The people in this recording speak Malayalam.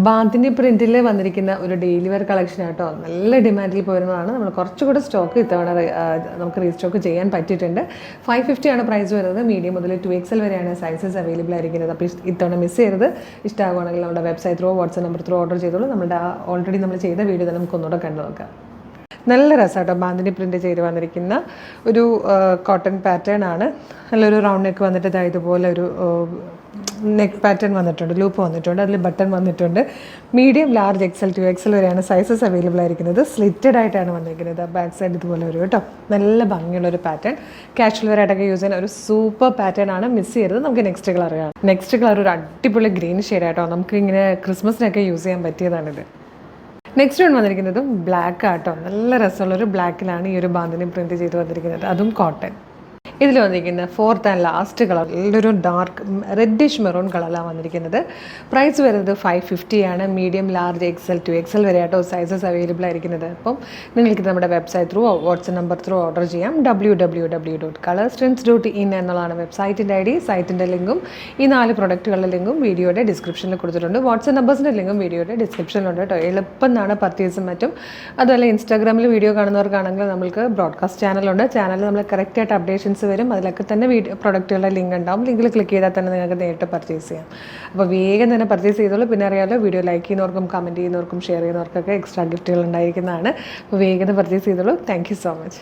ബാന്തിനി പ്രിൻറ്റിൽ വന്നിരിക്കുന്ന ഒരു ഡെയിലി വെയർ കളക്ഷൻ ആട്ടോ. നല്ല ഡിമാൻഡിൽ പോരുന്നതാണ്. നമ്മൾ കുറച്ചുകൂടെ സ്റ്റോക്ക് ഇത്തവണ നമുക്ക് റീസ്റ്റോക്ക് ചെയ്യാൻ പറ്റിയിട്ടുണ്ട്. 550 ആണ് പ്രൈസ് വരുന്നത്. മീഡിയം മുതൽ 2XL വരെയാണ് സൈസസ് അവൈലബിൾ ആയിരിക്കുന്നത്. അപ്പോൾ ഇത്തവണ മിസ് ചെയ്തത് ഇഷ്ടമാകുകയാണെങ്കിൽ നമ്മുടെ website through WhatsApp number through order ചെയ്തോളൂ. നമ്മുടെ ഓൾറെഡി നമ്മൾ ചെയ്ത വീഡിയോ തന്നെ നമുക്ക് ഒന്നുകൂടെ കണ്ടു നോക്കാം. നല്ല രസമാട്ടോ. ബാന്തിനി പ്രിൻറ്റ് ചെയ്ത് വന്നിരിക്കുന്ന ഒരു കോട്ടൺ പാറ്റേൺ ആണ്. നല്ലൊരു റൗണ്ട് നെക്ക് വന്നിട്ട് ഇതുപോലെ ഒരു നെക്ക് പാറ്റേൺ വന്നിട്ടുണ്ട്, ലൂപ്പ് വന്നിട്ടുണ്ട്, അതിൽ ബട്ടൺ വന്നിട്ടുണ്ട്. മീഡിയം, ലാർജ്, XL, 2XL വരെയാണ് സൈസസ് അവൈലബിൾ ആയിരിക്കുന്നത്. സ്ലിറ്റഡ് ആയിട്ടാണ് വന്നിരിക്കുന്നത്. ബാക്ക് സൈഡ് ഇതുപോലെ വരും കേട്ടോ. നല്ല ഭംഗിയുള്ളൊരു പാറ്റേൺ. കാഷ്വൽ വെയർ ആയിട്ടൊക്കെ യൂസ് ചെയ്യുന്ന ഒരു സൂപ്പർ പാറ്റേൺ ആണ്. മിസ് ചെയ്യരുത്. നമുക്ക് നെക്സ്റ്റ് കളർ കാണാം. നെക്സ്റ്റ് കളർ ഒരു അടിപൊളി ഗ്രീൻ ഷെയ്ഡ് ആയിട്ടോ. നമുക്ക് ഇങ്ങനെ ക്രിസ്മസിനൊക്കെ യൂസ് ചെയ്യാൻ പറ്റിയതാണിത്. നെക്സ്റ്റ് വൺ വന്നിരിക്കുന്നതും ബ്ലാക്ക് ആട്ടോ. നല്ല രസമുള്ളൊരു ബ്ലാക്കിലാണ് ഈ ഒരു ബാന്തിനി പ്രിൻറ്റ് ചെയ്ത് വന്നിരിക്കുന്നത്, അതും കോട്ടൺ. ഇതിൽ വന്നിരിക്കുന്ന ഫോർത്ത് ആൻഡ് ലാസ്റ്റ് കളർ നല്ലൊരു ഡാർക്ക് റെഡിഷ് മെറൂൺ കളറിലാണ് വന്നിരിക്കുന്നത്. പ്രൈസ് വരുന്നത് 550 ആണ്. മീഡിയം, ലാർജ്, XL, 2XL വരെ ആട്ടോ സൈസസ് അവൈലബിൾ ആയിരിക്കുന്നത്. അപ്പം നിങ്ങൾക്ക് നമ്മുടെ website through WhatsApp number through order ചെയ്യാം. www.colorstrends.in എന്നുള്ളതാണ് വെബ്സൈറ്റിൻ്റെ ID. സൈറ്റിൻ്റെ ലിങ്കും ഈ 4 പ്രൊഡക്റ്റുകളുടെ ലിങ്കും വീഡിയോയുടെ ഡിസ്ക്രിപ്ഷനിൽ കൊടുത്തിട്ടുണ്ട്. വാട്സ്ആപ്പ് നമ്പേഴ്സിൻ്റെ ലിങ്കും വീഡിയോയുടെ ഡിസ്ക്രിപ്ഷനിലുണ്ട് കേട്ടോ. എളുപ്പം എന്നാണ് പർച്ചേസും മറ്റും. അതുപോലെ ഇൻസ്റ്റാഗ്രാമിൽ വീഡിയോ കാണുന്നവർക്കാണെങ്കിൽ നമുക്ക് ബ്രോഡ്കാസ്റ്റ് ചാനലുണ്ട്. ചാനലിൽ നമ്മൾ കറക്റ്റായിട്ട് അപ്ഡേഷൻസ് വരും. അതിലൊക്കെ തന്നെ പ്രൊഡക്റ്റുകളുടെ ലിങ്ക് ഉണ്ടാവും. ലിങ്കിൽ ക്ലിക്ക് ചെയ്താൽ തന്നെ നിങ്ങൾക്ക് നേരിട്ട് പർച്ചേസ് ചെയ്യാം. അപ്പോൾ വേഗം തന്നെ പർച്ചേസ് ചെയ്തോളൂ. പിന്നെ അറിയാമല്ലോ, വീഡിയോ ലൈക്ക് ചെയ്യുന്നവർക്കും കമൻറ്റ് ചെയ്യുന്നവർക്കും ഷെയർ ചെയ്യുന്നവർക്കൊക്കെ എക്സ്ട്രാ ഗിഫ്റ്റുകൾ ഉണ്ടായിരിക്കുന്നതാണ്. അപ്പോൾ വേഗം പർച്ചേസ് ചെയ്തോളൂ. Thank you so much.